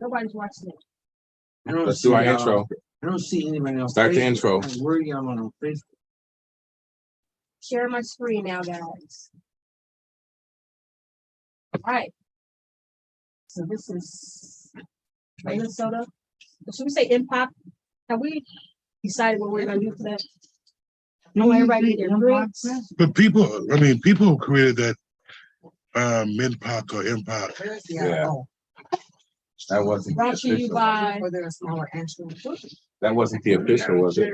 Nobody's watching it. Let's do our intro. I don't see anybody else. Start the intro. Where y'all on Facebook? Share my screen now, guys. All right. So this is Minnesota. Should we say impact? Have we decided what we're gonna do for that? No, everybody get their drinks. But people, I mean, people created that MINPOC or impact. Yeah. That wasn't the Brought to you official. by, That wasn't the official, was it?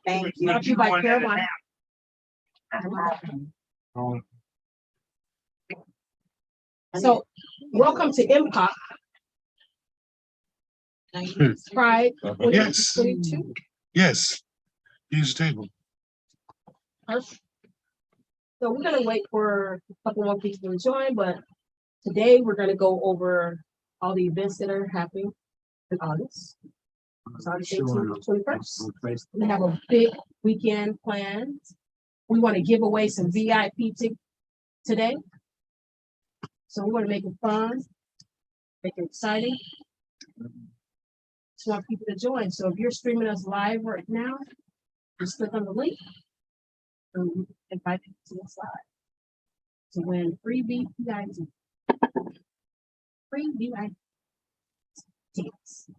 thank you. Brought to you by Carolina. So, welcome to impact. Pride Yes. 2022. Yes. Use the table. Perfect. So we're gonna wait for a couple more people to join, but today we're gonna go over all the events that are happening in August. It's August 18th to 21st. We have a big weekend planned. We want to give away some VIP tickets today. So we want to make it fun, make it exciting. Just want people to join. So if you're streaming us live right now, just click on the link and invite people to us live to win free VIP. Free VIP tickets.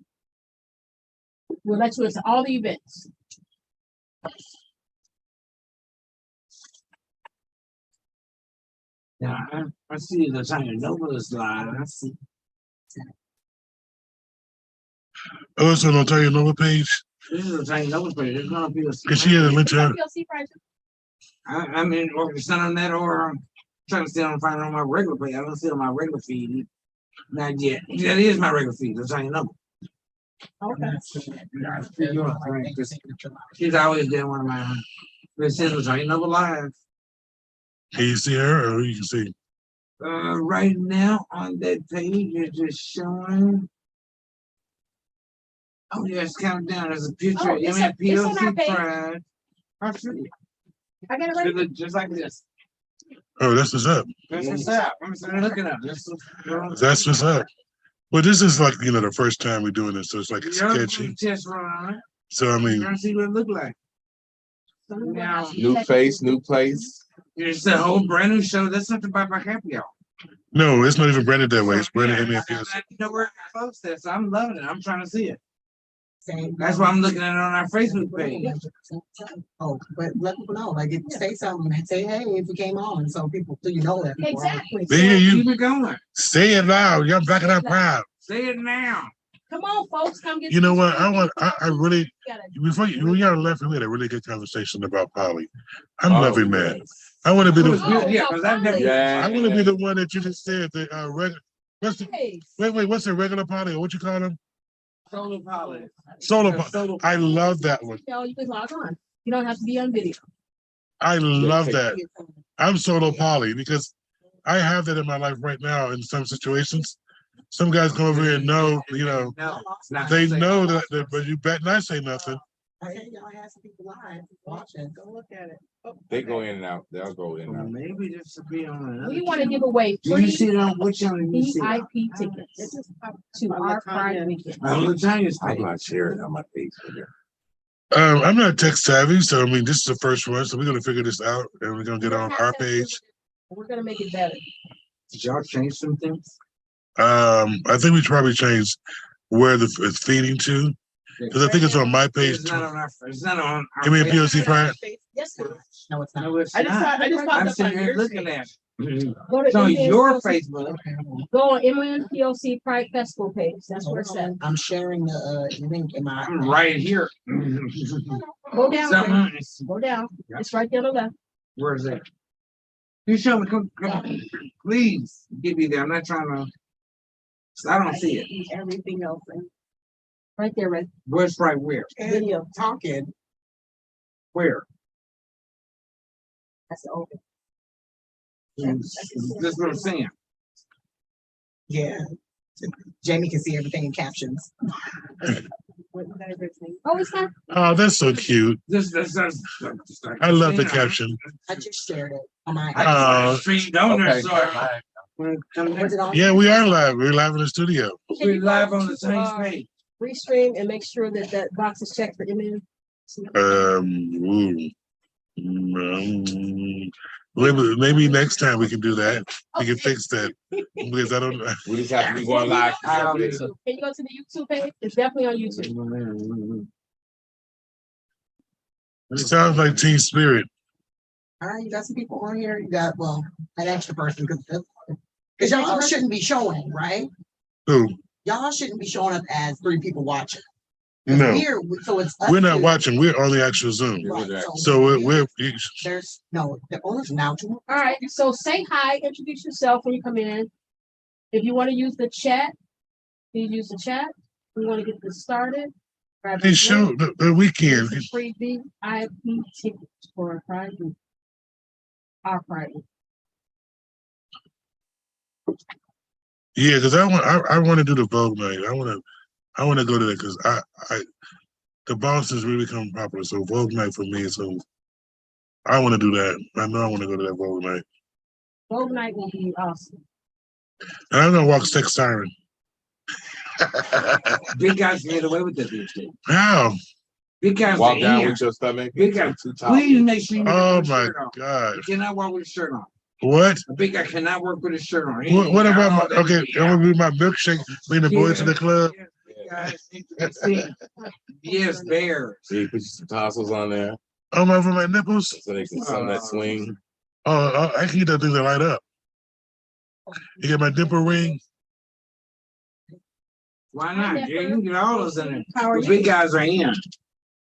We'll let you into all the events. Yeah, I see the China Novelist live. I see. Also, on Tanya Nova page, This is the China Novelist page. There's gonna be a. because she had a link to her. PLC prices. I mean, or it's not on that, or I'm trying to see on find it on my regular page. I don't see it on my regular feed. Not yet. That is my regular feed. The China Novel. Okay. She's always been one of my. It says the China Novel live. Can you see her or you can see? Right now on that page, it's just showing. Oh, yeah, it's counting down. There's a picture Oh, of it's on our MNPLC page. Pride. I see it. I got it It right. look just like this. Oh, that's what's up. That's what's up. I'm sitting looking up. That's what's up. Well, this is like, the first time we're doing this, so it's like sketchy. Test run. So, I You're mean, gonna see what it look like. Now, New face, new place. it's a whole brand new show. That's something about my happy hour. no, it's not even branded that way. It's branded MNPLC. I know where it close that, so I'm loving it. I'm trying to see it. That's why I'm looking at it on our Facebook page. Oh, but let people know, like, if you say something, and say, hey, if you came on, so people, so you know that. people are on. Exactly. They hear you. Keep it going. Say it loud. Y'all backing up proud. Say it now. Come on, folks, come get. You know what? some I really, gotta- when y'all left, we had a really good conversation about Polly. I'm Oh, loving man. I want to be the, Oh, Yeah, because I've never. Yeah. I want to be the one that you just said, the regular, Hey, what's the regular Polly? Or what you call them? Solar Pilot. Solo Polly. I love that one. you know, you can log on. You don't have to be on video. I love that. I'm solo Polly because I have that in my life right now in some situations. Some guys come over here and know, No, they know that, but you bet not say nothing. Hey, y'all have some people live watching, go look at it. They go in and out. They'll go in and out. Maybe this should be on another. We want to give away Do you free see it on which one do you see? it? VIP tickets to our Pride weekend. On Latania's I'm page. not sharing on my Facebook. I'm not tech savvy, so I mean, this is the first one, so we're gonna figure this out, and we're gonna get on our page. We're gonna make it better. Did y'all change some things? I think we should probably change where it's feeding to, because I think it's on my page. It's not on our. It's not on. our You mean page. PLC Pride? Yes, it is. No, it's not. No, it's I just not. popped I'm up sitting on here your looking page. at it. Go to It's on your MNPLC Facebook. Okay, hold on. Go on MNPLC Pride Festival page. That's where it's at. I'm sharing the link in my. I'm right here. Go down. Ray. Something- Go down. It's right there on the left. Where's that? You show me, come, please give me there. I'm not trying to. I don't see it. Everything else. Right there, Ray. Where's right where? Video. Talking. Where? That's the open. That's what I'm saying. Yeah. Jamie can see everything in captions. Oh, it's not. Oh, that's so cute. This. I love the caption. I just shared it on my. Oh. Street donor, Okay. so Was it on? Yeah, we are live. We're live in the studio. Can We're you go live on to, the same page. Restream and make sure that that box is checked for image. Ooh. Maybe next time we can do that. We can fix that because I don't. We just have to be going live. Can you go to the YouTube page? It's definitely on YouTube. It sounds like Team Spirit. All right, you got some people on here. You got, well, an extra person because y'all shouldn't be showing, right? Who? Y'all shouldn't be showing up as 3 people watching. 'Cause No, so it's us we're not two. watching. We're on the actual Zoom. Right, So we're there's no, there's now 2. All right, so say hi, introduce yourself when you come in. If you want to use the chat, please use the chat. We want to get this started. Grab They your show drink, the weekend. get some free VIP tickets for a Pride week. Our Pride week. Yeah, because I want to do the Vogue night. I want to go to that because the Boston's really become popular. So Vogue night for me. So I want to do that. I know I want to go to that Vogue night. Vogue night will be awesome. And I'm gonna walk Sex Siren. Big guys get away with that these days. How? Big guys Walk are down here. with your stomach. Big guy. Too tall. Please make sure you Oh have a my shirt on. God! You cannot walk with a shirt on. What? A big guy cannot work with a shirt on. What about my? Okay, I'm gonna be my milkshake. Bring the boys to the club. Guys need to be seen. Yes, bears. So you put some tassels on there I'm over my nipples. so they can some that swing. Oh, I can get that thing to light up. You get my nipple ring. Why not? Yeah, you can get all those in there. How are The you? big guys are in.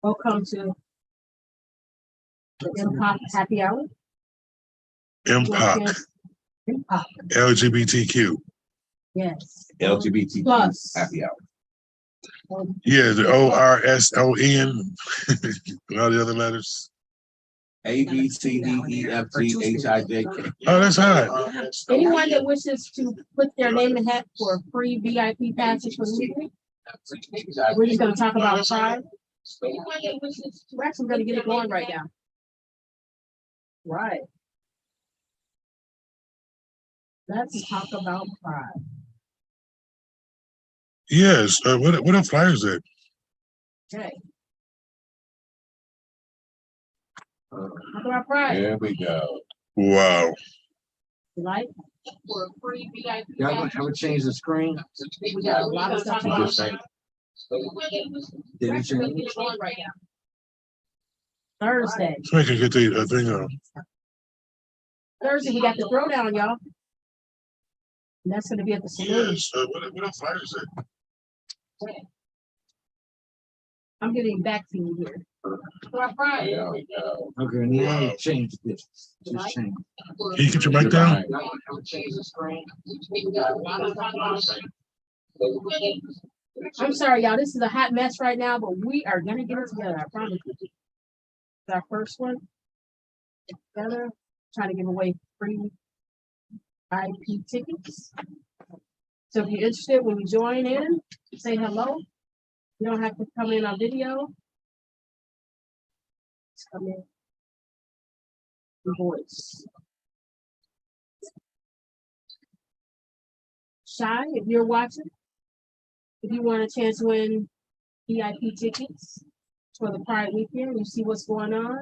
Welcome to the Impact Happy Hour. MPOC, Impact, LGBTQ. yes. LGBT Plus. happy hour. Yeah, the ORSON. And all the other letters. A B C D E F G H I J K. Oh, that's hot. Anyone that wishes to put their name in the hat for a free VIP passage for the weekend, we're just gonna talk about Pride. Anyone that wishes, we're actually gonna get it going right now. Right. Let's talk about Pride. Yes. What are flyers at? Okay. Talk about Pride. There we go. Wow. You like? For a free VIP. Y'all gonna ever change the screen? We got a lot of stuff. You just say Did We're it actually gonna change? get it going right now. Thursday. So I can get the thing on. Thursday, we got the throwdown, y'all. And that's gonna be at the saloon. Yes. What are flyers at? I'm getting back to you here. For Pride. there we go. Okay, now you change this. Just change. Can you get your mic down? I'm sorry, y'all. This is a hot mess right now, but we are gonna get it together. I promise you. It's our first one. Together, trying to give away free IP tickets. So if you're interested, when you join in, say hello. You don't have to come in on video. Just come in. Your voice. Shy, if you're watching, if you want a chance to win VIP tickets for the Pride weekend, you see what's going on,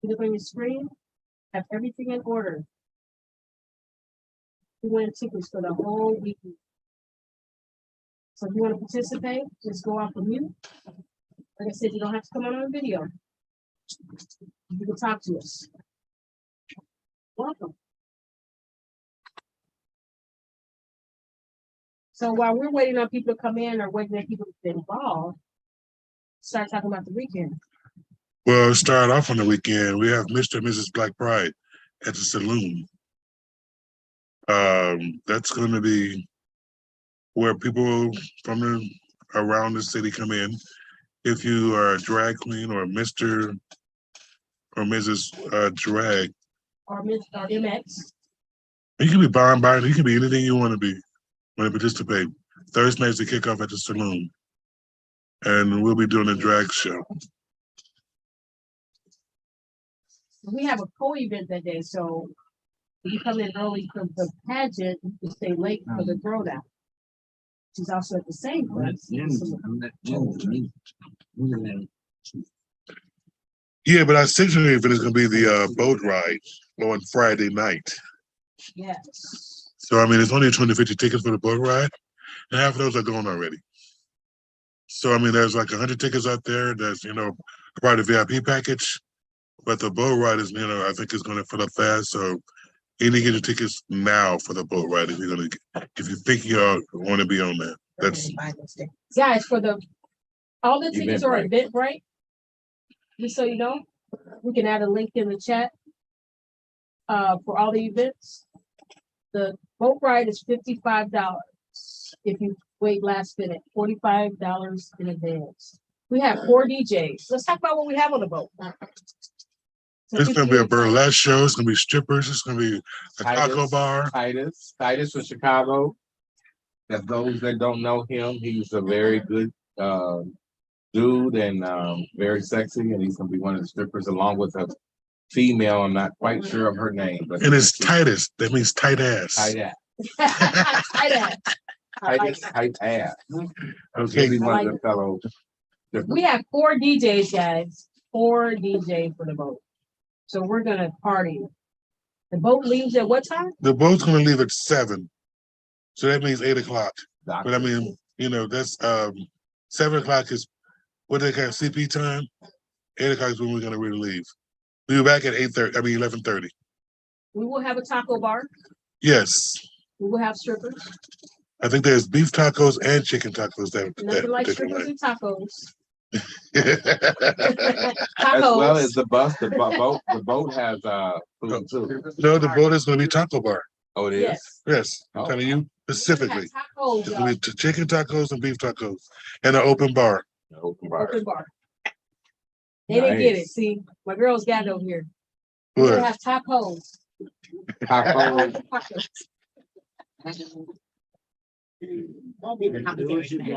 you look on your screen, have everything in order. You win tickets for the whole weekend. So if you want to participate, just go off of mute. Like I said, you don't have to come on video. You can talk to us. Welcome. So while we're waiting on people to come in or waiting on people to get involved, start talking about the weekend. Well, start off on the weekend. We have Mr. and Mrs. Black Pride at the saloon. That's going to be where people from around the city come in. If you are a drag queen or Mr. or Mrs. Drag, Or MX. you can be bonfire. You can be anything you want to be. Want to participate. Thursday night's the kickoff at the saloon, and we'll be doing a drag show. We have a co-event that day, so If you come in early for the pageant, you can stay late for the throwdown. She's also at the same place. Yeah, but our signature event is gonna be the boat ride on Friday night. Yes. So I mean, it's only 250 tickets for the boat ride, and half of those are gone already. So I mean, there's like 100 tickets out there. That's part of the VIP package, but the boat ride is I think it's gonna fill up fast. So you need to get your tickets now for the boat ride if you think you want to be on that. That's Guys, all the tickets are Eventbrite. Eventbrite. Just so you know, we can add a link in the chat for all the events. The boat ride is $55 if you wait last minute, $45 in advance. We have 4 DJs. Let's talk about what we have on the boat. So it's gonna be a excited. burlesque show. It's gonna be strippers. It's gonna be a taco bar. Titus from Chicago. That those that don't know him, he's a very good dude and very sexy, and he's gonna be one of the strippers along with a female. I'm not quite sure of her name, but And it's Titus. That means tight ass. tight ass. Tight ass. I like Titus it. tight ass. Okay. Maybe one I of like the fellow. We have 4 DJs, guys. 4 DJs for the boat. So we're gonna party. The boat leaves at what time? The boat's gonna leave at 7, so that means 8 o'clock. But I Doctor. mean, that's 7 o'clock is what they call CP time. 8 o'clock is when we're gonna really leave. We'll be back at 8:30. I mean 11:30. We will have a taco bar. Yes, We will have strippers. I think there's beef tacos and chicken tacos. Nothing like particular strippers and tacos. night. As well as Tacos. the bus, the boat. The boat has food too. No, the boat is gonna be taco bar. Oh, it is. Yes. Yes, I'm Oh. telling you specifically. Tacos, It's y'all. gonna be chicken tacos and beef tacos and an open bar. Open bar. Open bar. They didn't get it. Nice. See, my girls got it over here. We're What? gonna have tacos. Taco.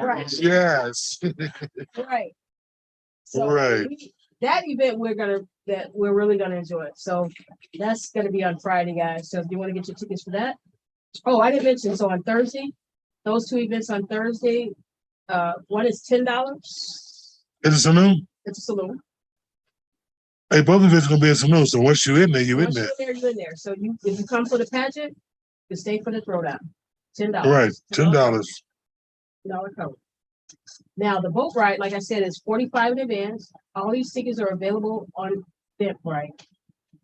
Right. Yes. Right. So Right. that event we're really gonna enjoy. So that's gonna be on Friday, guys. So if you want to get your tickets for that. Oh, I didn't mention, so on Thursday, those 2 events on Thursday, one is $10. It's a saloon. It's a saloon. Hey, both of it's gonna be a saloon. So once you're in there, you're in Once there. you're in there, you're in there. So if you come for the pageant, you stay for the throwdown. $10. Right, $10. $10 cover. Now the boat ride, like I said, is 45 in advance. All these tickets are available on Eventbrite.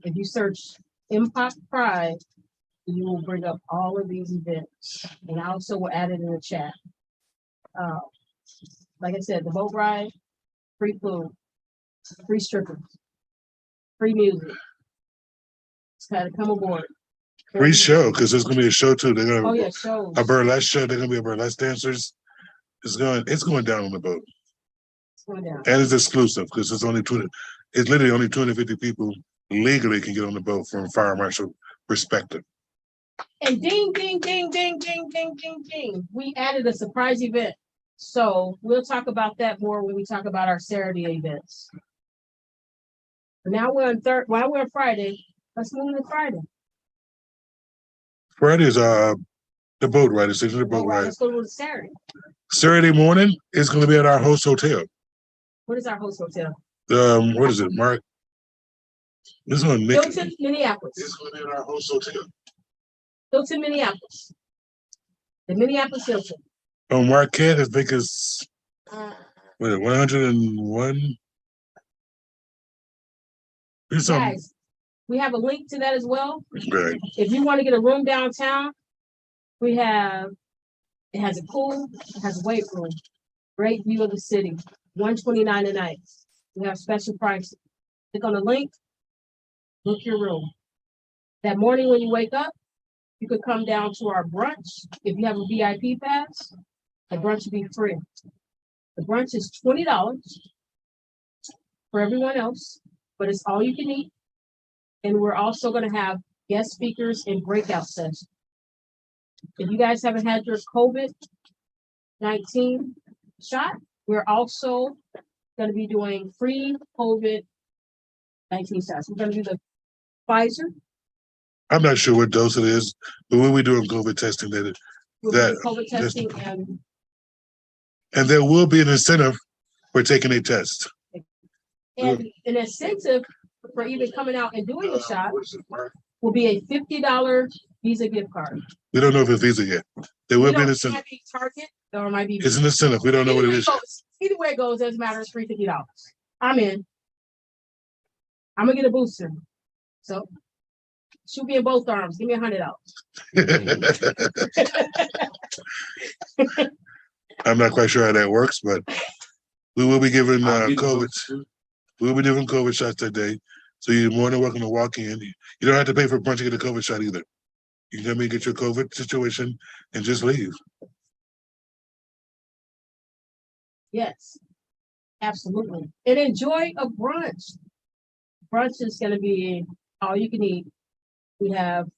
If you search Poc Pride, you will bring up all of these events, and I also will add it in the chat. Like I said, the boat ride, free food, free strippers, free music. It's got to come aboard. Free show because there's gonna be a show too. They're gonna Oh yeah, shows. a burlesque show. They're gonna be a burlesque dancers. It's going down on the boat, It's going down. and it's exclusive because it's only 20. It's literally only 250 people legally can get on the boat from a fire marshal perspective. And ding, ding, ding, ding, ding, ding, ding, ding. We added a surprise event. So we'll talk about that more when we talk about our Saturday events. But now we're on Friday. Let's move to Friday. Friday is the boat ride. It's the boat ride. Let's go to Saturday. Saturday morning is going to be at our host hotel. What is our host hotel? What is it, Mark? This is on Nick. Hilton, Minneapolis. It's going to be at our host hotel. Hilton, Minneapolis. The Minneapolis Hilton. On Marquette, I think it's 101. It's on Guys, we have a link to that as well. right. If you want to get a room downtown, it has a pool, it has a weight room, great view of the city, $129 a night. We have special prices. Click on the link, book your room. That morning when you wake up, you could come down to our brunch. If you have a VIP pass, the brunch will be free. The brunch is $20 for everyone else, but it's all you can eat. And we're also going to have guest speakers and breakout sessions. If you guys haven't had your COVID-19 shot, we're also going to be doing free COVID-19 shots. We're going to do the Pfizer. I'm not sure what dose it is, but when we doing COVID testing, We'll That- do COVID testing and there will be an incentive for taking a test. and an incentive for even coming out and doing the shot will be a $50 Visa gift card. We don't know if it's Visa yet. There will We be an don't- It incentive. might be Target or it might be. It's an incentive. We don't know what it is. Either way it goes, doesn't matter. It's free $50. I'm in. I'm gonna get a booster. So shoot me in both arms. Give me $100. I'm not quite sure how that works, but we will be giving I'll be the COVID. booster. We'll be giving COVID shots that day. So you're more than welcome to walk in. You don't have to pay for a punch to get a COVID shot either. You can come in, get your COVID situation, and just leave. Yes, absolutely. And enjoy a brunch. Brunch is gonna be all you can eat. We have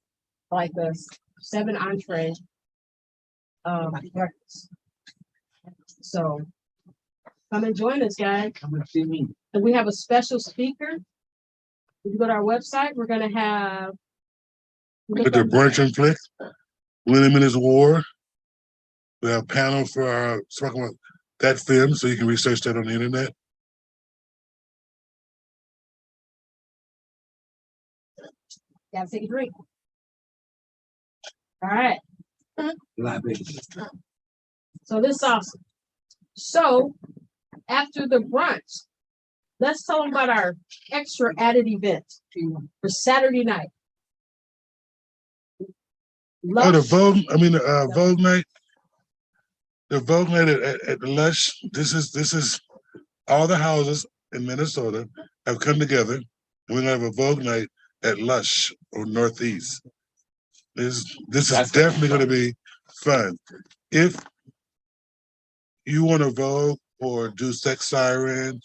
like a 7 entree breakfast. So come and join us, guys. Come and see me. And we have a special speaker. If you go to our website, we're gonna have. With the brunch and flick, Women's War. We have a panel for our talking about that film, so you can research that on the internet. Gotta take a drink. All right, Liability. so this is awesome. So after the brunch, let's tell them about our extra added event for Saturday night. Oh, the Lush, Vogue night. The Vogue night at the Lush. This is all the houses in Minnesota have come together, and we're gonna have a Vogue night at Lush on Northeast. This is That's definitely gonna gonna be fun. If you want to Vogue or do Sex Siren,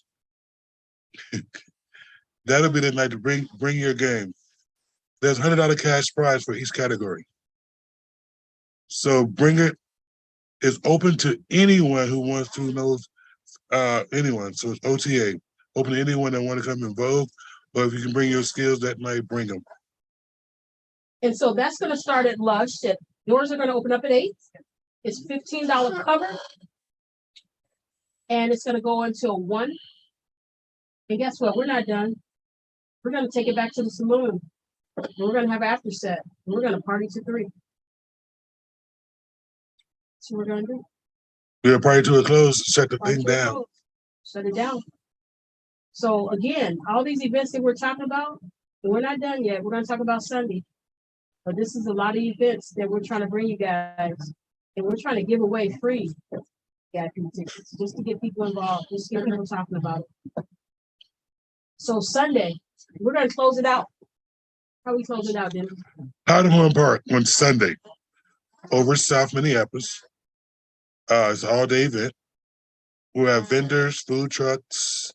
that'll be the night to bring your game. There's $100 cash prize for each category. So bring it. It's open to anyone who wants to know anyone. So it's OTA, open to anyone that want to come and Vogue, or if you can bring your skills that night, bring them. and so that's gonna start at Lush. Doors are gonna open up at 8. It's $15 cover. And it's gonna go until 1. And guess what? We're not done. We're gonna take it back to the saloon. We're gonna have after set. We're gonna party to 3. That's what we're gonna do. We're probably to a close, shut the Party thing to a down. close. Shut it down. So again, all these events that we're talking about, we're not done yet. We're gonna talk about Sunday. But this is a lot of events that we're trying to bring you guys. And we're trying to give away free VIP tickets, just to get people involved, just to get people talking about it. So Sunday, we're gonna close it out. How we close it out, Dennis? Powderhorn Park on Sunday over South Minneapolis. It's an all-day event. We'll have vendors, food trucks,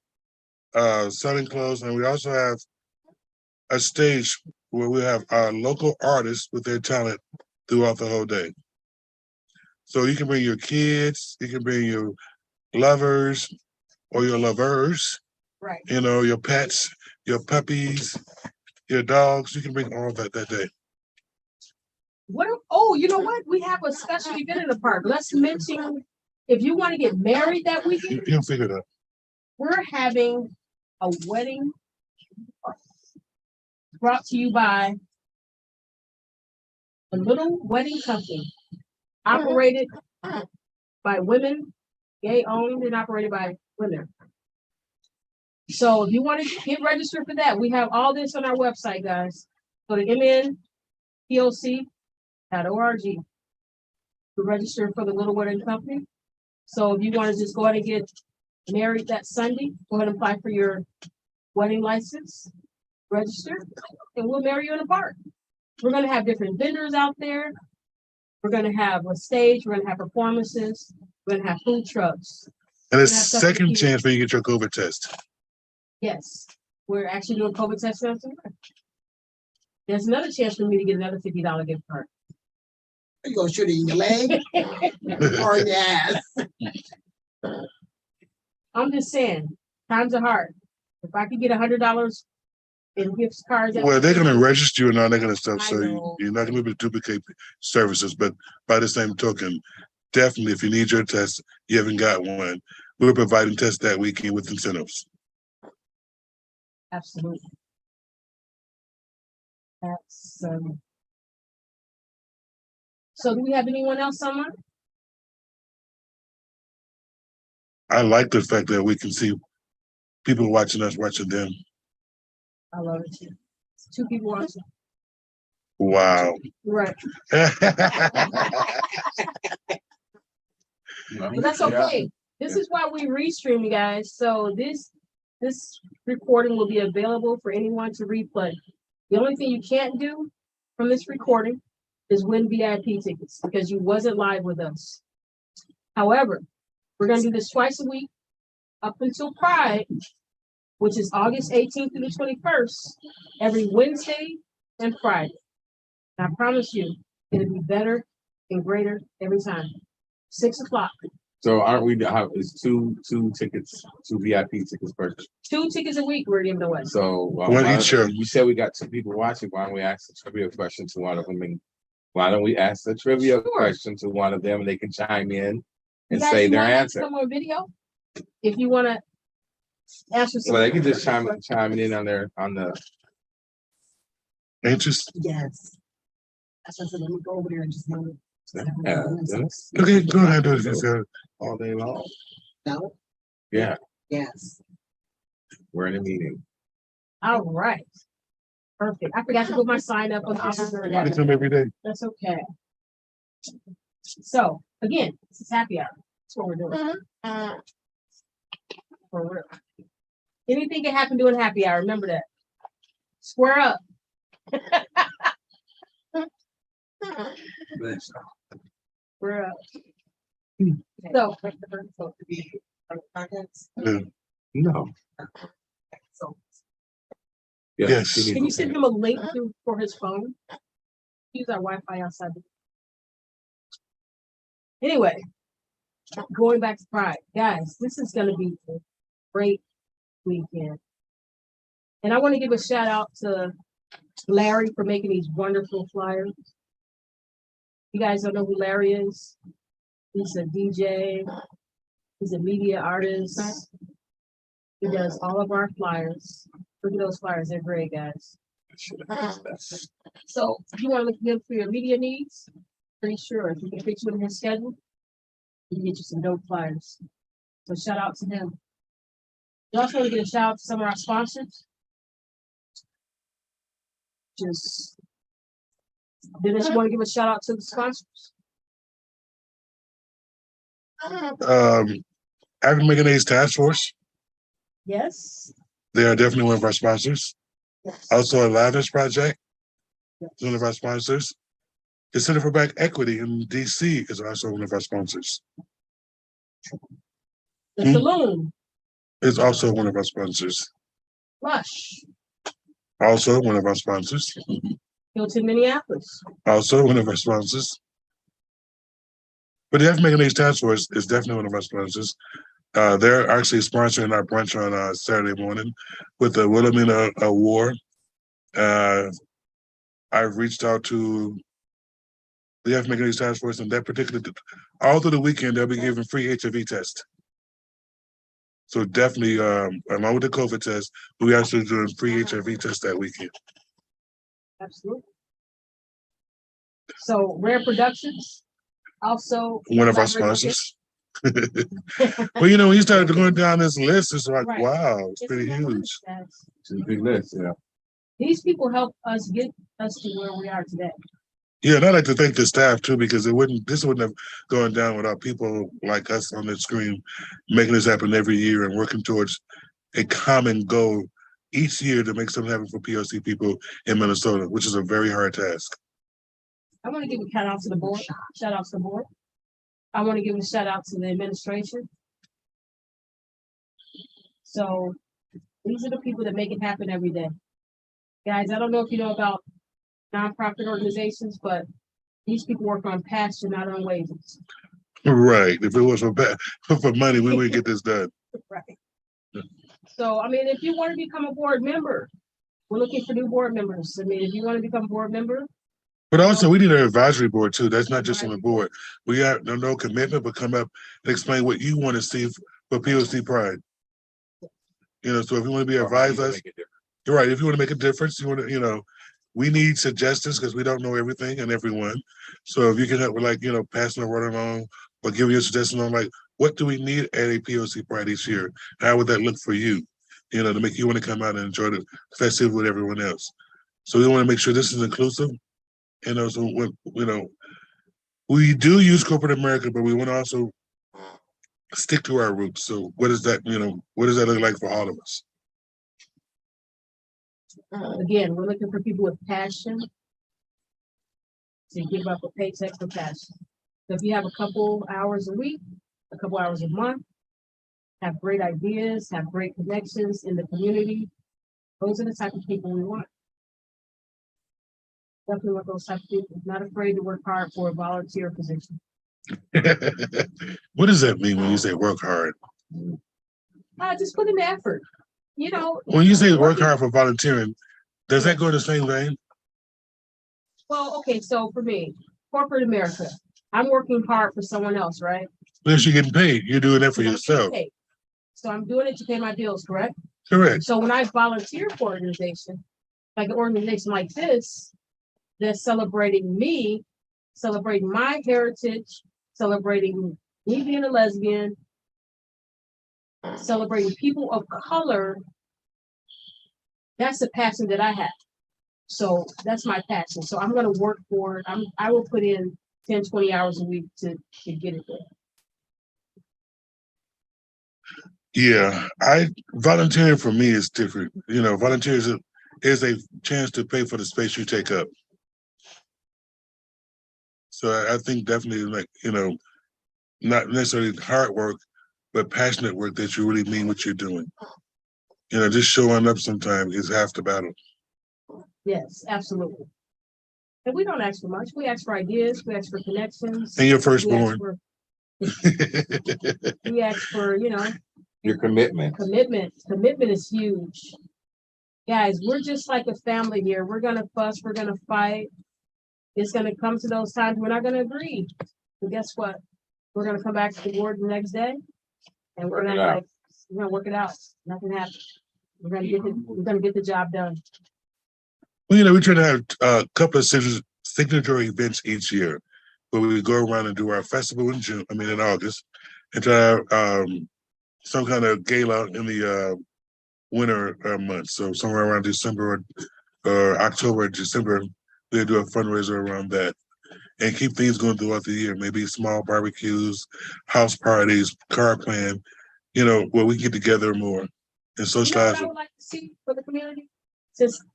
selling clothes, and we also have a stage where we have our local artists with their talent throughout the whole day. So you can bring your kids, you can bring your lovers or your lovers, Right. your pets, your puppies, your dogs. You can bring all that day. Oh, you know what? We have a special event in the park. Let's mention, if you want to get married that weekend, You'll figure it out. we're having a wedding brought to you by a little wedding company operated by women, gay owned and operated by women. So if you want to get registered for that, we have all this on our website, guys. Go to mnpoc.org to register for the little wedding company. So if you want to just go ahead and get married that Sunday, go ahead and apply for your wedding license, register, and we'll marry you in the park. We're gonna have different vendors out there. We're gonna have a stage, we're gonna have performances, we're gonna have food trucks. And a Yeah, that's second cute. chance for you to get your COVID test. Yes, we're actually doing COVID tests now too. There's another chance for me to get another $50 gift card. You gonna shoot it in your leg or in your ass? I'm just saying, times are hard. If I could get $100 and gift cards. Well, they're gonna register you and all that kind of stuff, I so know. you're not gonna be able to duplicate services. But by the same token, definitely, if you need your test, you haven't got one, we're providing tests that weekend with incentives. Absolutely. That's, so do we have anyone else, Summer? I like the fact that we can see people watching us, watching them. I love it too. Two people watching. Wow. Right. That's But that's okay. This is why we restream, you guys. So this recording will be available for anyone to replay. The only thing you can't do from this recording is win VIP tickets because you wasn't live with us. However, we're gonna do this twice a week up until Pride, which is August 18th through the 21st, every Wednesday and Friday. And I promise you, it'll be better and greater every time. 6 o'clock. So aren't we, it's two tickets, two VIP tickets per. 2 tickets a week we're giving away. So. One each show. You said we got 2 people watching, why don't we ask a trivia question to one of them? And why don't we ask a trivia question to one of them and they can chime in and Guys, say you their want us to answer? come on video? If you wanna answer some. Well, they can just chime in on the. Anxious? Yes. That's why I said, let me go over there and just. Yeah, Okay, go ahead, do it. all day long. No, Yeah, yes. we're in a meeting. All right. Perfect. I forgot to put my sign up on They the. come every day. That's okay. So again, this is happy hour. That's what we're doing. For real. Anything can happen during happy hour. Remember that. Square up. Square up. So No. So, Yes. she needs can you to- send him a link for his phone? Use our Wi-Fi outside. Anyway, going back to Pride, guys, this is gonna be a great weekend. And I want to give a shout out to Larry for making these wonderful flyers. You guys don't know who Larry is? He's a DJ, he's a media artist. He does all of our flyers. Look at those flyers, they're great, guys. So if you want to look at him for your media needs, pretty sure if you can fix you in his schedule, he can get you some dope flyers. So shout out to him. We also want to get a shout out to some of our sponsors. Just Dennis, you want to give a shout out to the sponsors? African American AIDS Task Force, Yes. they are definitely one of our sponsors. Also, Alavis Project is one of our sponsors. The Center for Black Equity in DC is also one of our sponsors. The Saloon, Is also one of our sponsors. Lush, Also one of our sponsors. Hilton, Minneapolis. Also one of our sponsors. But the African American AIDS Task Force is definitely one of our sponsors. They're actually sponsoring our brunch on Saturday morning with the Wilhelmina Award. I've reached out to the African American AIDS Task Force and that particular, all through the weekend, they'll be giving free HIV test. So definitely, along with the COVID test, we actually doing free HIV test that weekend. Absolutely. So Rare Productions, also. One of our sponsors. Well, you know, when you started going down this list, it's like, Right. wow, it's It's pretty a huge. list, guys. It's a big list, yeah. These people help us get us to where we are today. Yeah, and I'd like to thank the staff too, because this wouldn't have gone down without people like us on the screen making this happen every year and working towards a common goal each year to make something happen for POC people in Minnesota, which is a very hard task. I want to give a shout out to the board. Shout out to the board. I want to give a shout out to the administration. So these are the people that make it happen every day. Guys, I don't know if you know about nonprofit organizations, but these people work on passion, not on wages. Right. If it was for money, we wouldn't get this done. Right. So, I mean, if you want to become a board member, We're looking for new board members. I mean, if you want to become a board member, But also, we need an advisory board too. That's not just on the board. We got no commitment, but come up and explain what you want to see for POC Pride. You know, so if you want to be advised us, you're right. If you want to make a difference, you want to, you know, we need suggestions because we don't know everything and everyone. So if you can help with like, you know, passing the word along or giving you a suggestion on like, what do we need at a POC Pride each year? How would that look for you? You know, to make you want to come out and enjoy the festival with everyone else. So we want to make sure this is inclusive. You know, so when, you know, we do use corporate America, but we want to also stick to our roots. So what does that, you know, what does that look like for all of us? again, we're looking for people with passion to give up a paycheck for passion. So if you have a couple hours a week, a couple hours a month, have great ideas, have great connections in the community, those are the type of people we want. Definitely want those type of people, not afraid to work hard for a volunteer position. What does that mean when you say work hard? Just put in the effort, you know. When you say work hard for volunteering, does that go in the same vein? Well, okay, so for me, corporate America, I'm working hard for someone else, right? Unless you're getting paid, you're doing that for I'm getting yourself. paid. So I'm doing it to pay my bills, correct? Correct. So when I volunteer for an organization, like an organization like this, they're celebrating me, celebrating my heritage, celebrating me being a lesbian, celebrating people of color. That's the passion that I have. So that's my passion. So I'm gonna work for it. I will put in 10, 20 hours a week to get it there. Yeah, volunteering for me is different. You know, volunteer is a chance to pay for the space you take up. So I think definitely like, you know, not necessarily hard work, but passionate work that you really mean what you're doing. You know, just showing up sometimes is half the battle. Yes, absolutely. And we don't ask for much. We ask for ideas, we ask for connections. And your We ask firstborn. for, we ask for, you know, Your commitment. commitment. Commitment is huge. Guys, we're just like a family here. We're gonna fuss, we're gonna fight. It's gonna come to those times we're not gonna agree. But guess what? We're gonna come back to the board the next day and we're gonna work it out. Nothing happens. We're gonna get the job done. Well, you know, we try to have a couple of signature events each year, where we go around and do our festival in in August, and try to have some kind of gala in the winter months. So somewhere around December or October, December, we'll do a fundraiser around that, and keep things going throughout the year. Maybe small barbecues, house parties, car plan, you know, where we get together more and You know socialize. what I would like to see for the community?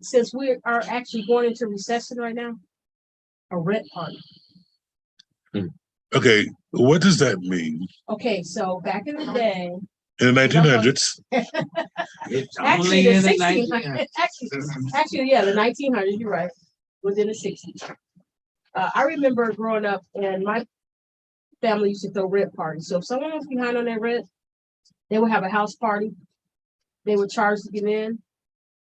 Since we are actually going into recession right now, a rent party. Okay, what does that mean? Okay, so back in the day, In the 1900s, It's actually only the in the 1600s, 1900s. actually, yeah, the 1900s, you're right, was in the 60s. I remember growing up and my family used to throw rent parties. So if someone was behind on their rent, they would have a house party. They would charge to get in.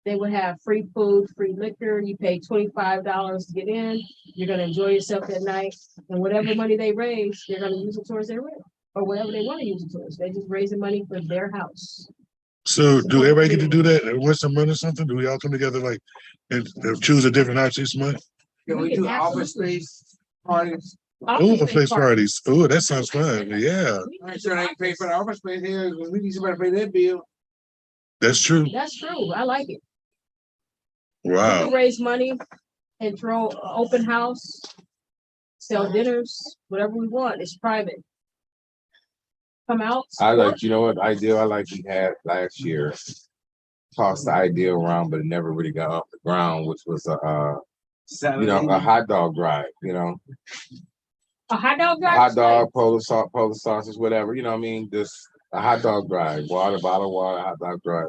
They would have free food, free liquor. You pay $25 to get in. You're gonna enjoy yourself that night. And whatever money they raise, they're gonna use it towards their rent or whatever they want to use it towards. They just raise the money for their house. so do everybody get to do that once a month or something? Do we all come together like and choose a different house each month? Can we do office space parties? Oh, place parties. Oh, that sounds fun. Yeah, I'm sure they can pay for the office space here, because we need somebody to pay that bill. that's true. That's true. I like it. We Wow. can raise money and throw an open house, sell dinners, whatever we want. It's private. Come out. I support. like, you know what idea I like we had last year? Tossed the idea around, but it never really got off the ground, which was you know, a hot dog drive, you know. A hot dog drive. Hot dog, polar sausage, whatever, you know what I mean? Just a hot dog drive, water, bottle of water, hot dog drive.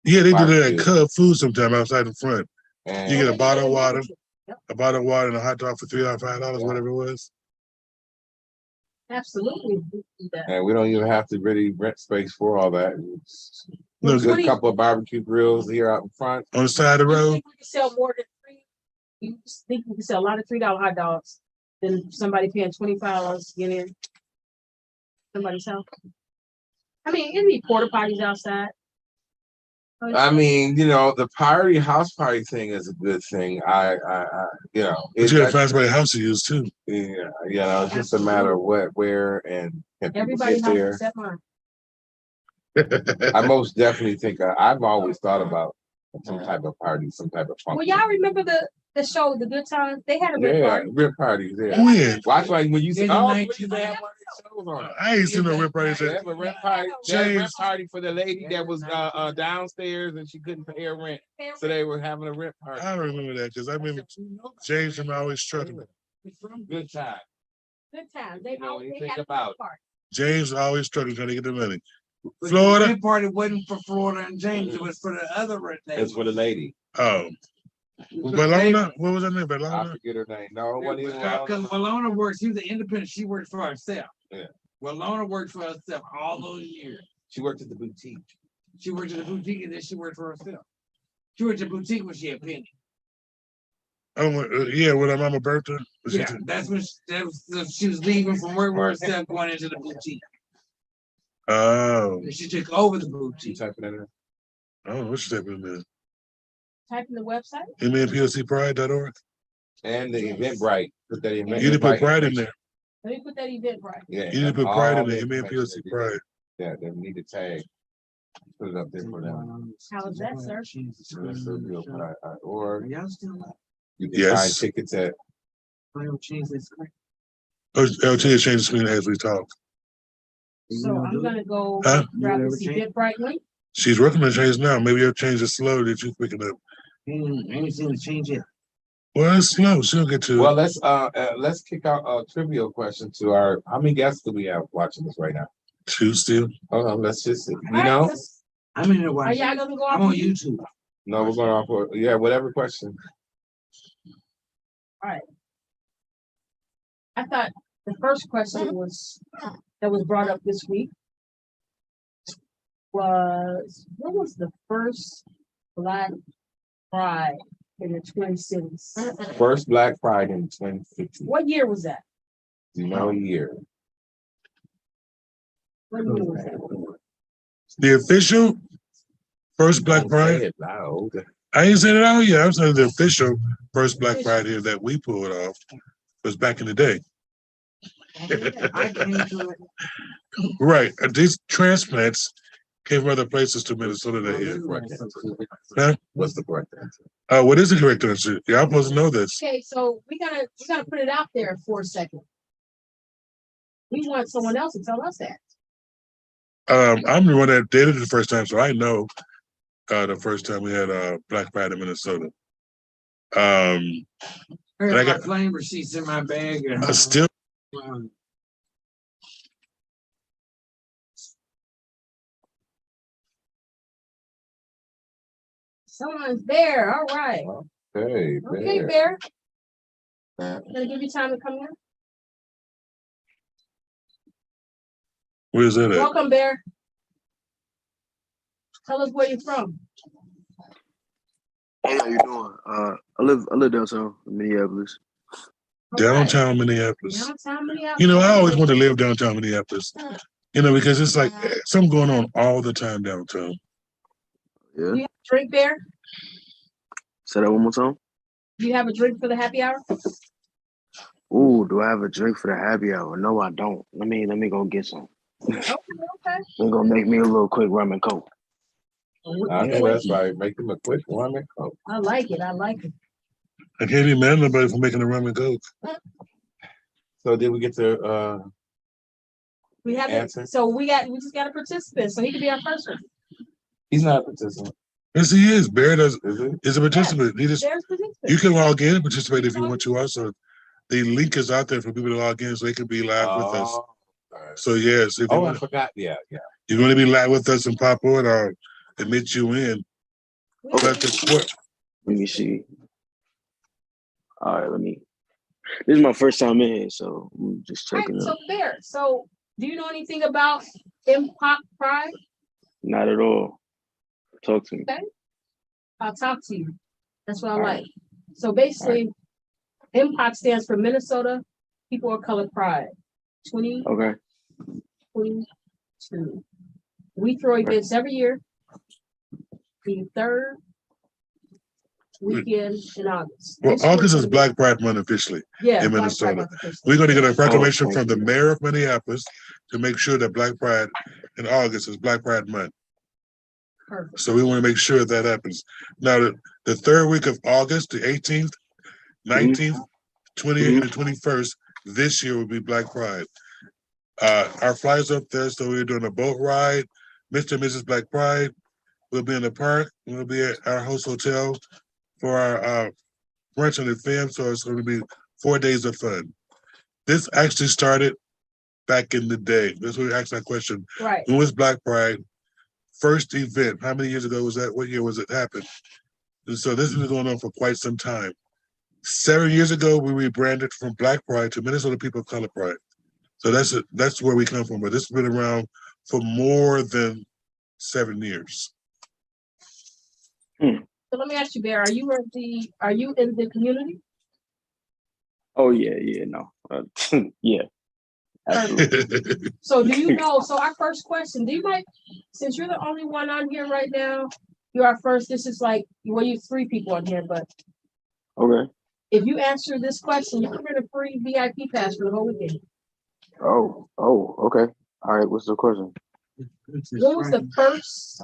Yeah, they do that Barbecue. at Cub Food sometime outside the front. And You get a bottle of water, Yep, and a hot dog for $3 or $5, whatever it was. absolutely. We can do that. and we don't even have to really rent space for all that. No, There's a couple of barbecue grills here out in front. on the side of the You road. think we can sell more than three? You think we can sell a lot of $3 hot dogs than somebody paying $25 to get in somebody's house? I mean, it'd be porta potties outside. I mean, the house party thing is a good thing. But you gotta find somebody house to use too. Yeah, it's just a matter of what, where, and can people Everybody get has there. except mine. I most definitely think I've always thought about some type of party, some type of fun. Well, y'all remember the show, The Good Times? They had a red Yeah, party. rip parties. Yeah. When? Watch like when you see In the oh, 19 please, they have one of these shows on it. I ain't seen no rip parties. They have a rent party. They had a rent James. party for the lady that was downstairs and she couldn't pay her rent, so they were having a rent party. I don't remember that because I remember James and I always struggling. Good time. Good Times. They You know always anything had a about red party. James always struggling trying to get the money. But Florida? The red party wasn't for Florida and James. It was for the other red. It's for the lady. Oh, Bellona? What was her name? I Bellona? forget her name. No, it wasn't even Because Walona works, she was an independent. She worked for herself. Yeah. Walona worked for herself all those years. She worked at the boutique. She worked at the boutique and then she worked for herself. She worked at the boutique when she had Penny. Oh, yeah, with her mama Bertha. Yeah, that's when she was leaving from work for herself, going into the boutique. Oh, And she took over the She boutique. typing in there. oh, what's that in there? Type in the website. MNPLCpride.org. And the Eventbrite. Put that event. You need to put pride in there. Let me put that event right. Yeah. You need to put pride in all there. the information MNPLC they Pride. Yeah, they need to tag. Put it up there for them. How is that, sir? That's so good. Or Y'all still up? you can find Yes. tickets at I don't change this screen. Oh, LT has changed the screen as we talk. So I'm gonna go Huh? grab You this never change? Eventbrite link. She's working on change now. Maybe you'll change it slow that you picking up. I ain't seen the change yet. Well, it's slow. She'll get to well, it. let's kick out a trivial question to our how many guests do we have watching this right now? Two still. Hold on, let's just see. I'm in there Are watching. y'all gonna go I'm off? on YouTube. No, we're going off for whatever question. I thought the first question that was brought up this week was, what was the first Black Pride in the Twin Cities? First Black Pride in 2015. What year was that? Do you know a year? What year was that? The official first Black Don't Pride. say it loud. I ain't said it out yet. I'm saying the official first Black Pride here that we pulled off was back in the day. I came to it. Right. These transplants came from other places to Minnesota that year. Huh? What's the correct answer? What is the correct answer? Y'all supposed to know this. Okay, so we gotta put it out there for a second. We want someone else to tell us that. I'm the one that dated it the first time, so I know the first time we had Black Pride in Minnesota. I And I got got- flame receipts in my bag. I still Someone's there, all right. Hey, Okay, Bear. Bear. Gonna give you time to come in. where's that at? Welcome, Bear. Tell us where you're from. Hey, how you doing? I live downtown in Minneapolis. All right. Downtown Minneapolis. Downtown Minneapolis. You know, I always wanted to live downtown Minneapolis. You know, because it's like something going on all the time downtown. Yeah. Do you have a drink, Bear? Say that one more time. Do you have a drink for the happy hour? Ooh, do I have a drink for the happy hour? No, I don't. Let me go get some. Okay. I'm gonna make me a little quick rum and coke. I know that's right. Make them a quick one and coke. I like it. I like it. I can't even mad at nobody for making a rum and coke. So did we get to We have Answer. it. So we just got a participant, so he could be our first one. he's not a participant, Yes, he is. Bear is he? is a participant. He just There's participant. you can log in and participate if you want to. Also, the link is out there for people to log in so they can be live with us. all right. So yes, if Oh, I forgot. Yeah. you're going to be live with us and pop on, I'll admit you in. But the Let me see. All right, this is my first time in here, so I'm just All right, checking so out. Bear, so do you know anything about Poc Pride? Not at all. Talk to me. Okay. I'll talk to you. That's what I All like. right. So basically, MPOC stands for Minnesota People of Color Pride. Okay. 2022. We throw events every year. The third weekend in August. Well, This year August is gonna be- Black Pride Month officially. Yeah, in Black Minnesota. Pride Month officially. We're going to get a proclamation thank from the you. mayor of Minneapolis to make sure that Black Pride in August is Black Pride Month. Perfect. So we want to make sure that happens. Now, the third week of August, the 18th, 19th, 20th, and the 21st, this year will be Black Pride. Our flyers up there, so we're doing a boat ride. Mr. and Mrs. Black Pride will be in the park. We'll be at our host hotel for our brunch and the fam. So it's going to be 4 days of fun. This actually started back in the day. That's what we asked that question. Right. When was Black Pride? First event. How many years ago was that? What year was it happened? And so this has been going on for quite some time. 7 years ago, we rebranded from Black Pride to Minnesota People of Color Pride. So that's where we come from. But this has been around for more than 7 years. So let me ask you, Bear, are you in the community? Oh yeah, no. Yeah. Absolutely. So do you know, so our first question, since you're the only one on here right now, you're our first, this is like, well, you 3 people on here, but Okay. if you answer this question, you can win a free VIP pass for the whole weekend. Oh, okay. All right, what's the question? What was the first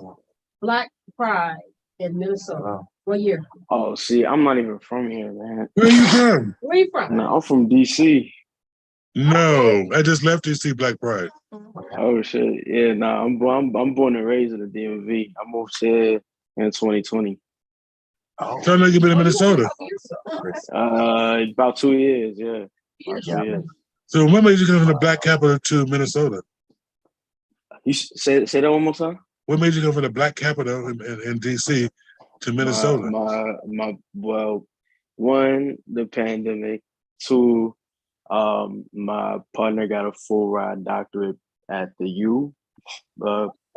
Black Pride in Minnesota? What year? Oh, see, I'm not even from here, man. Where are you from? Where you from? No, I'm from DC. No, I just left to see Black Pride. Oh shit. Yeah, nah, I'm born and raised in the DMV. I moved here in 2020. So I know you've been in Minnesota. About 2 years, yeah. About 2 years. So when made you come from the Black capital to Minnesota? You say that one more time? What made you go from the Black capital in DC to Minnesota? Well, one, the pandemic. Two, my partner got a full ride doctorate at the U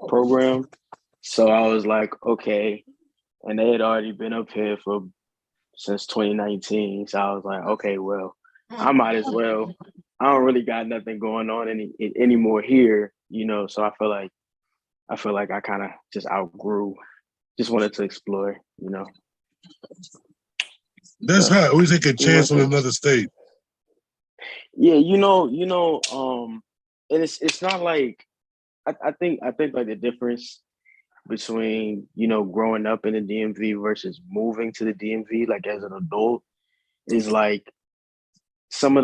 program. So I was like, okay. And they had already been up here since 2019. So I was like, okay, well, I might as well. I don't really got nothing going on anymore here, so I feel like I kind of just wanted to explore, That's how we take a chance on another state. Yeah, and it's not like I think like the difference between growing up in the DMV versus moving to the DMV like as an adult is like some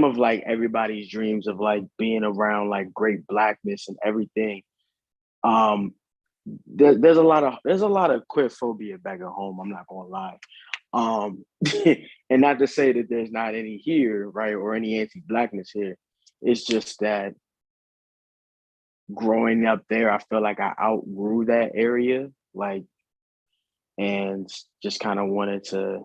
of like everybody's dreams of like being around like great Blackness and everything. There's a lot of queer phobia back at home. I'm not gonna lie. And not to say that there's not any here, right, or any anti-Blackness here. It's just that growing up there, I feel like I outgrew that area, like, and just kind of wanted to,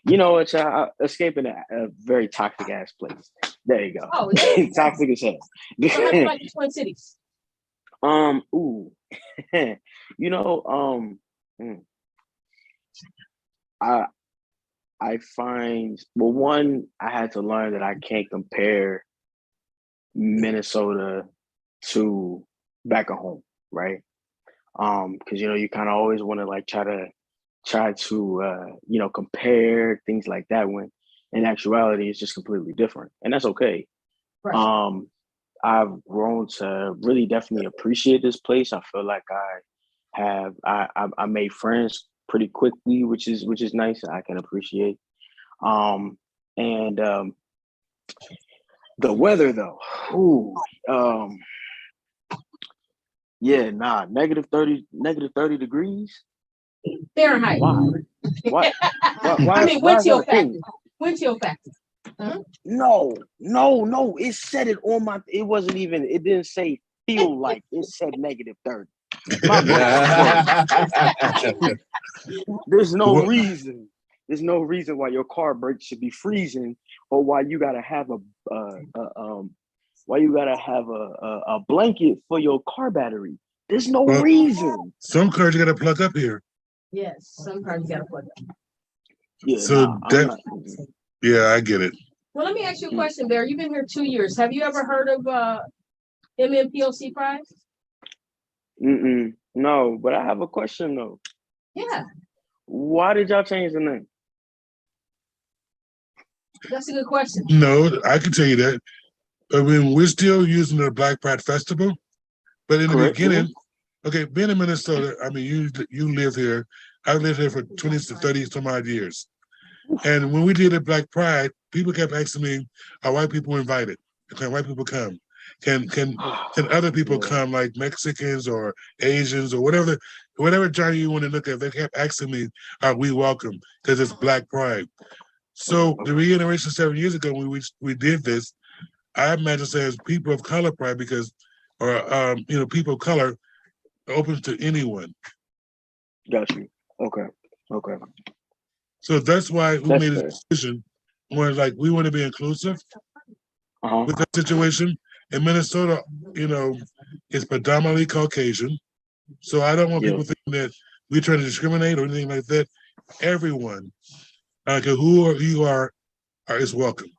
it's escaping a very toxic ass place. There you go. Oh, yeah. Toxic as hell. So how you like the Twin Cities? Ooh, I find, well, one, I had to learn that I can't compare Minnesota to back at home, right? Because you kind of always want to like try to compare things like that when in actuality it's just completely different, and that's okay. Right. I've grown to really definitely appreciate this place. I feel like I made friends pretty quickly, which is nice. I can appreciate. And the weather though, ooh, yeah, nah, negative 30 degrees. Fahrenheit. Why? Why? I mean, wind chill factor. Wind chill factor. No. It said it on my. It wasn't even. It didn't say feel like. It said negative 30. My bad. There's no reason. There's no reason why your car brakes should be freezing, or why you gotta have a blanket for your car battery. There's no Well- reason. Some cards you gotta plug up here. Yes, some cards you gotta plug in. Yeah, So nah, I'm that- not. Yeah, I get it. Well, let me ask you a question, Bear. You've been here 2 years. Have you ever heard of MNPOC Pride? No, but I have a question though. Yeah, Why did y'all change the name? that's a good question. No, I can tell you that. I mean, we're still using the Black Pride Festival, but in the Correct. beginning, okay, being in Minnesota, I mean, you live here. I've lived here for 20 to 30 some odd years. And when we did the Black Pride, people kept asking me, are white people invited? Can white people come? Can other people Yeah. come, like Mexicans or Asians or whatever genre you want to look at? They kept asking me, are we welcome? Because it's Black Pride. So the reiteration 7 years ago when we did this, I imagine saying people of color pride because, or people of color open to anyone. Got you. Okay. Okay. So that's why we That's made a fair. decision where like we want to be inclusive Uh-huh. with that situation. In Minnesota, is predominantly Caucasian. So I don't want Yeah. people thinking that we try to discriminate or anything like that. Everyone, who you are is welcome.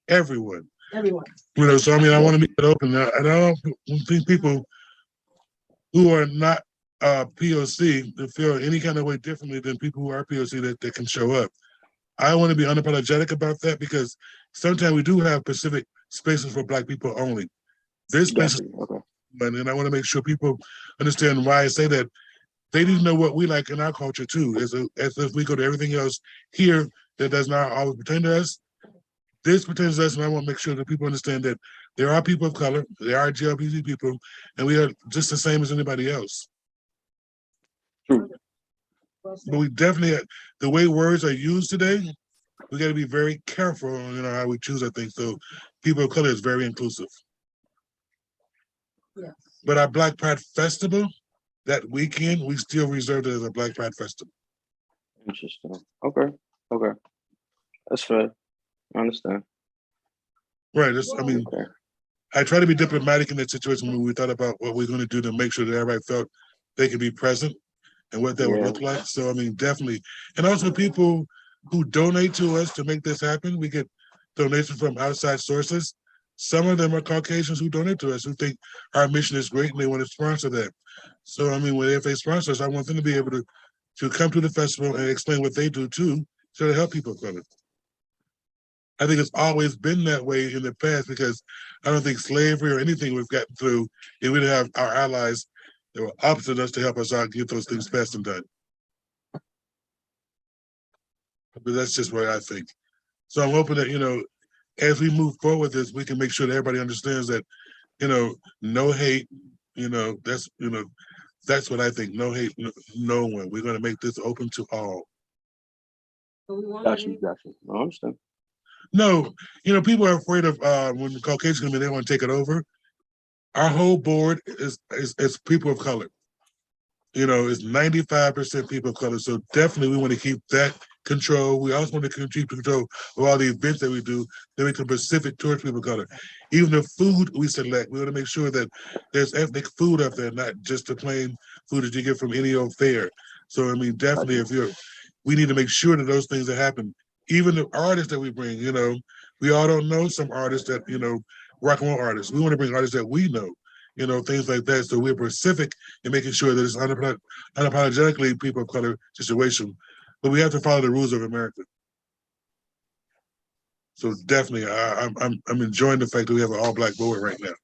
Everyone. Everyone. So I mean, I want to make it open. And I don't think people who are not POC to feel any kind of way differently than people who are POC that can show up. I want to be unapologetic about that because sometimes we do have specific spaces for Black people only. This space is, Definitely. Okay. and I want to make sure people understand why I say that. They need to know what we like in our culture too. As if we go to everything else here that does not always pertain to us, this pertains to us, and I want to make sure that people understand that there are people of color, there are LGBT people, and we are just the same as anybody else. True. Well said. But we definitely, the way words are used today, we got to be very careful on how we choose our things. So people of color is very inclusive. Yes. But our Black Pride Festival, that weekend, we still reserved it as a Black Pride Festival. Interesting. Okay. Okay. That's fair. I understand. Right. Okay. I try to be diplomatic in that situation when we thought about what we're going to do to make sure that everybody felt they could be present and what that would Yeah. look like. So, I mean, definitely. And also people who donate to us to make this happen. We get donations from outside sources. Some of them are Caucasians who donate to us, who think our mission is great and they want to sponsor that. So, I mean, if they sponsor us, I want them to be able to come to the festival and explain what they do too, so to help people of color. I think it's always been that way in the past because I don't think slavery or anything we've gotten through, if we didn't have our allies that were opposite us to help us out, get those things passed and done. But that's just what I think. So I'm hoping that, as we move forward with this, we can make sure that everybody understands that, no hate, that's what I think. No hate, no one. We're going to make this open to all. So we want Got you. Got you. I understand. No, people are afraid of when the Caucasians come in, they want to take it over. Our whole board is people of color. It's 95% people of color. So definitely we want to keep that control. We also want to keep control of all the events that we do that make them specific towards people of color. Even the food we select, we want to make sure that there's ethnic food up there, not just the plain food that you get from any old fair. So I mean, definitely we need to make sure that those things that happen. Even the artists that we bring, we all don't know some artists that, rock and roll artists. We want to bring artists that we know, things like that. So we're specific in making sure that it's unapologetically people of color situation. But we have to follow the rules of America. So definitely, I'm enjoying the fact that we have an all-black board right now.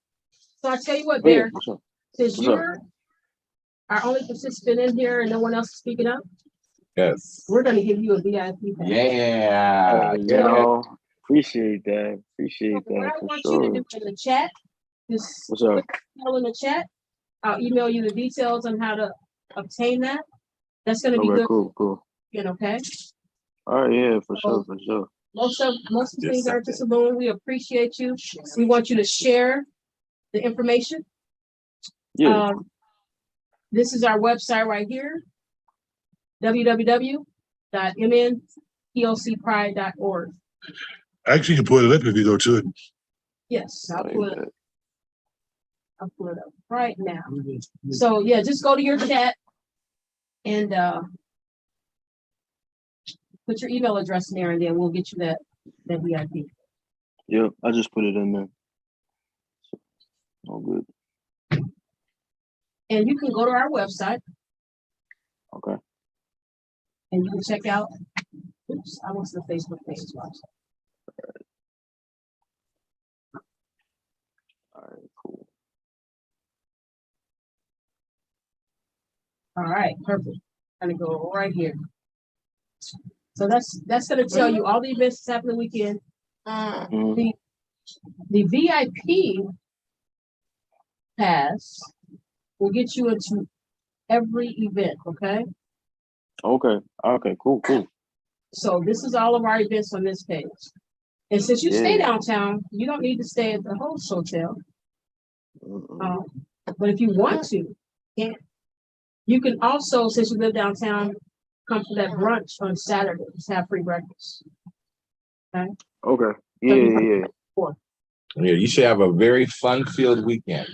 So I tell you what, Oh, yeah, Bear, for sure. since What's up? you're our only participant in here and no one else is speaking up, Yes. we're gonna give you a VIP pass. Yeah. Appreciate that. Appreciate What that I for want you to sure. do in the chat, just What's up? email in the chat. I'll email you the details on how to obtain that. That's gonna be Okay, good, cool. okay? All right, yeah, for sure. Most of the Yes, things are to okay. Saloon. We appreciate you. We want you to share the information. Yeah. This is our website right here, www.mnplcpride.org. Actually, you can pull it up if you go to it. Yes, I'll put it. I'll pull it up right now. So yeah, just go to your chat and put your email address in there, and then we'll get you that VIP. Yep, I just put it in there. All good. And you can go to our website Okay. and you can check out. Oops, I went to the Facebook page. All right, cool. All right, perfect. Gonna go right here. So that's gonna tell you all the events that's happening weekend. Mhm. The VIP pass will get you into every event, okay? Okay, cool. So this is all of our events on this page. And since you stay Yeah. downtown, you don't need to stay at the host hotel. Mm-mm. But if you want to, you can also, since you live downtown, come for that brunch on Saturday. Just have free breakfast. Okay. Yeah. Yeah, you should have a very fun-filled weekend.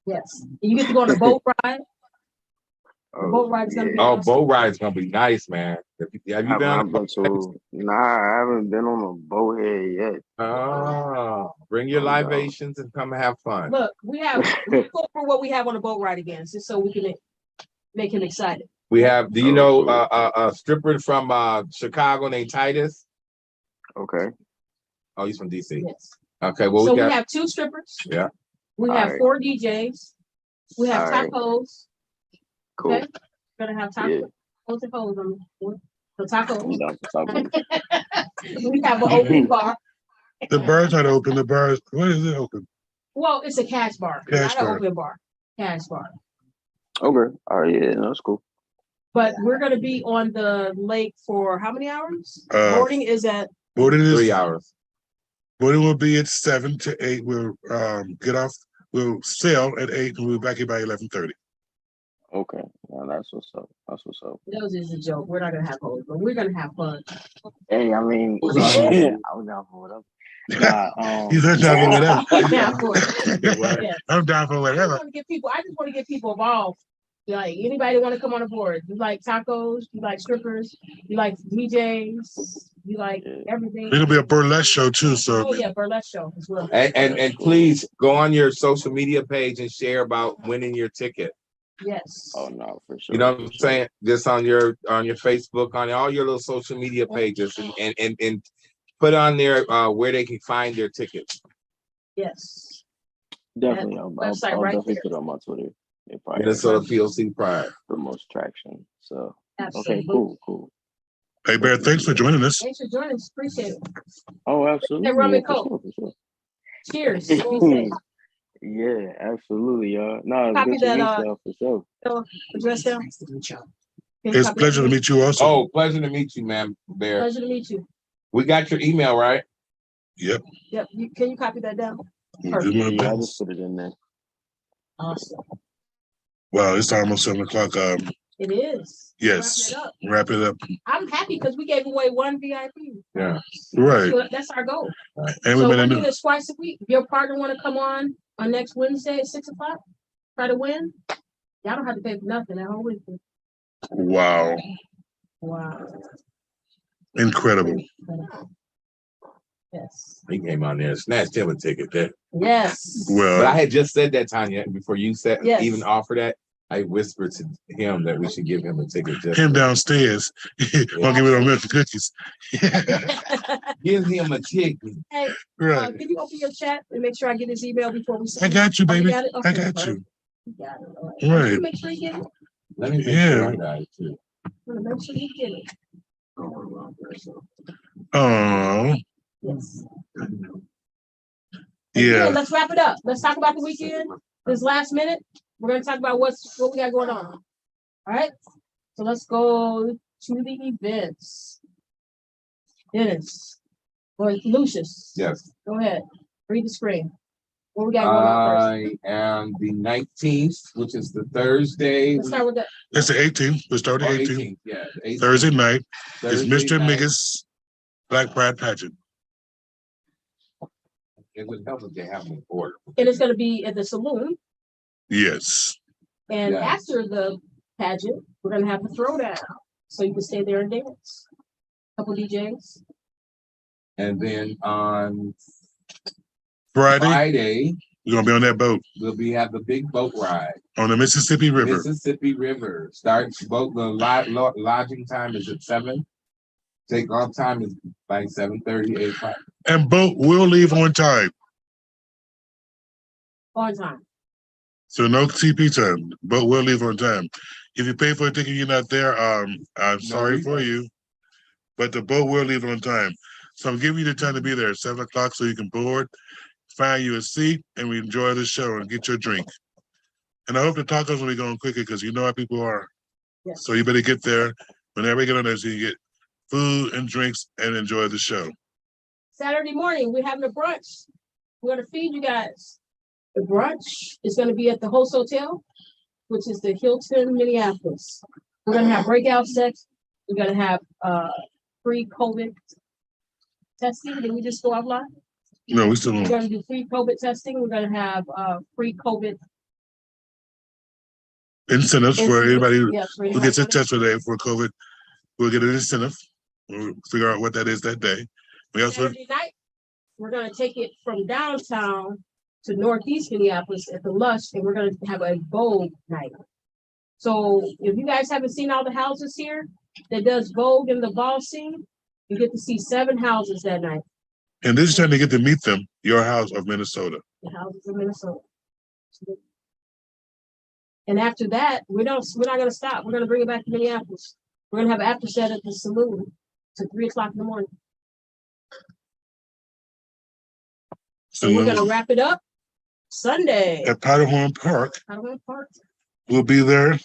Yes. And you get to go on a boat ride. The boat ride's gonna be Oh, awesome. boat ride's gonna be nice, man. Have you been on a I've been to, I haven't been on a boat here yet. Oh, bring your Oh, no. libations and come and have fun. Look, we'll go over what we have on the boat ride again, just so we can make him excited. We have, do you know cool. a stripper from Chicago named Titus? Okay. Oh, he's from DC. Yes. Okay, well, So we we got, have 2 strippers. Yeah. We have Alright. 4 DJs. We have Alright. tacos. Cool. Okay. We're gonna have Yeah. tacos and hoes on the tacos. I'm down for something. We have an open bar. The bar's not open. The bar's, when is it open? Well, it's a cash bar, Cash not an bar. open bar. Cash bar. Okay. All right. Yeah, that's cool. But we're gonna be on the lake for how many hours? Boarding is at Boarding is 3 hours. Boarding will be at 7 to 8. We'll get off. We'll sail at 8 and we'll be back here by 11:30. Okay. Yeah, that's what's up. those is a joke. We're not gonna have hoes, but we're gonna have fun. Hey, I mean, I was down for whatever. Nah, He's not down for whatever. Yeah, of course. Yeah. I'm down for I just whatever. want to get people involved. Like anybody want to come on board? You like tacos? You like strippers? You like DJs? You like everything? It'll be a burlesque show too. So Oh yeah, burlesque show as well. And please go on your social media page and share about winning your ticket. Yes. Oh no, for sure. You know what I'm saying? Just on your Facebook, on all your little social media pages, and put on there where they can find their tickets. Yes. Definitely, I'll website right definitely there. put it on my Twitter. It probably Minnesota PLC Pride. the most traction. So Absolutely. okay, cool. hey Bear, thanks for joining us. Thanks for joining us. Appreciate it. Oh, absolutely. Hey, rum and for coke. sure. Cheers. Be safe. Yeah, absolutely, y'all. No, it's Copy good to that, meet y'all for sure. Address down. Nice to meet you. Can you It's a copy pleasure that? to meet you also. Oh, pleasure to meet you, man, Bear. Pleasure to meet you. We got your email, right? Yep. Yep. Can you copy that down? We'll do my Yeah, I best. just put it in there. Awesome. Wow, it's almost 7 o'clock. It is. Yes. Wrap it up. Wrap it up. I'm happy because we gave away 1 VIP. Yeah. Right. That's our goal. And So we made we're a doing new. this twice a week. If your partner want to come on next Wednesday at 6 o'clock, try to win. Y'all don't have to pay for nothing that whole week. Wow. Wow. Incredible. Yes. He came on there and snatched him a ticket there. Yes. But I Well, had just said that, Tanya, before you said Yes. even offer that. I whispered to him that we should give him a ticket. Just him downstairs. Won't give me no milk and cookies. give him a ticket. Hey, Right. can you open your chat and make sure I get his email before we I send? got you, Oh, you baby. got it? I Okay, got perfect. you. You got it. All right. Right. Make sure you get it. Let me make Yeah. sure I got it too. Make sure you get it. Oh, Yes. yeah. Let's wrap it up. Let's talk about the weekend. This last minute, we're gonna talk about what we got going on. All right. So let's go to the events. Dennis or Lucius. Yes. Go ahead. Read the screen. What we got going on first? I am the 19th, which is the Thursday. Let's start with that. It's the 18th. We'll start Oh, the 18th. 18th, yeah. the 18th. Thursday night is Thursday Mr. night. Miggus Black Pride Pageant. It would help if they have an order. And it's gonna be at the saloon. Yes. And Yeah. after the pageant, we're gonna have a throwdown, so you can stay there and dance. Couple DJs. And then on Friday, Friday, we're gonna be on that boat have the big boat ride. on the Mississippi River. Mississippi River starts boat. The lodging time is at 7. Take off time is like 7:30, 8 o'clock. And boat will leave on time. On time. So no TP time. Boat will leave on time. If you pay for a ticket, you're not there. I'm sorry for you, but the boat will leave on time. So I'm giving you the time to be there at 7 o'clock so you can board, find you a seat, and we enjoy the show and get your drink. And I hope the tacos will be going quicker because you know how people are. Yes. So you better get there whenever you get on there so you get food and drinks and enjoy the show. Saturday morning, we're having a brunch. We're gonna feed you guys. The brunch is gonna be at the Host Hotel, which is the Hilton, Minneapolis. We're gonna have breakout sex. We're gonna have free COVID testing. Did we just go offline? No, we still We're don't. gonna do free COVID testing. We're gonna have free COVID Incentives for anybody Yeah, for who gets a anybody. test today for COVID. We'll get an incentive. We'll figure out what that is that day. We also, Saturday night, we're gonna take it from downtown to northeast Minneapolis at the Lush, and we're gonna have a Vogue night. So if you guys haven't seen all the houses here that does Vogue in the ball scene, you get to see 7 houses that night. and this is time to get to meet them, your house of Minnesota. The houses in Minnesota. And after that, we're not gonna stop. We're gonna bring it back to Minneapolis. We're gonna have an after set at the saloon to 3 o'clock in the morning. So And we're gonna wrap it up Sunday. at Powderhorn Park, Powderhorn Park. we'll be there.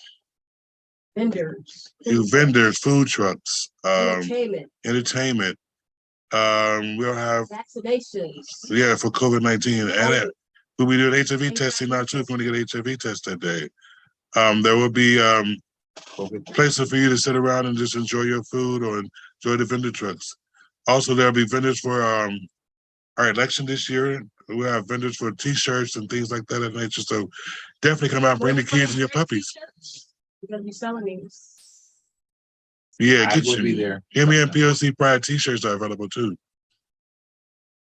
Vendors. You vendors, food trucks, Entertainment, we'll have, vaccinations. yeah, for COVID-19. And we'll be doing HIV HIV testing now too, if you want to get HIV test that day. There will be places for you to sit around and just enjoy your food or enjoy the vendor trucks. Also, there'll be vendors for our election this year. We'll have vendors for T-shirts and things like that at nature. So definitely come out and bring the kids and your puppies. We're gonna be selling these. Yeah, I get will be you. there. MEN POC Pride T-shirts are available too.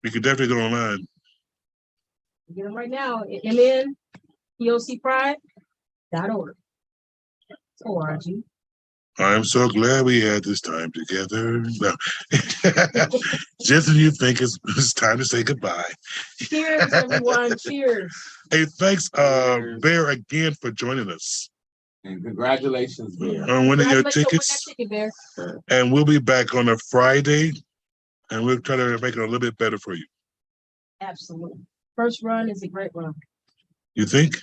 You can definitely go online. Get them right now. MNPOCpride.org. ORG. I'm so glad we had this time together. No. Just when you think it's time to say goodbye. Cheers, everyone. Cheers. Hey, thanks, Bear, again for joining us. And congratulations, Bear. On winning your Congratulations on tickets. winning that ticket, Bear. And we'll be back on a Friday, and we'll try to make it a little bit better for you. Absolutely. First run is a great run. You think?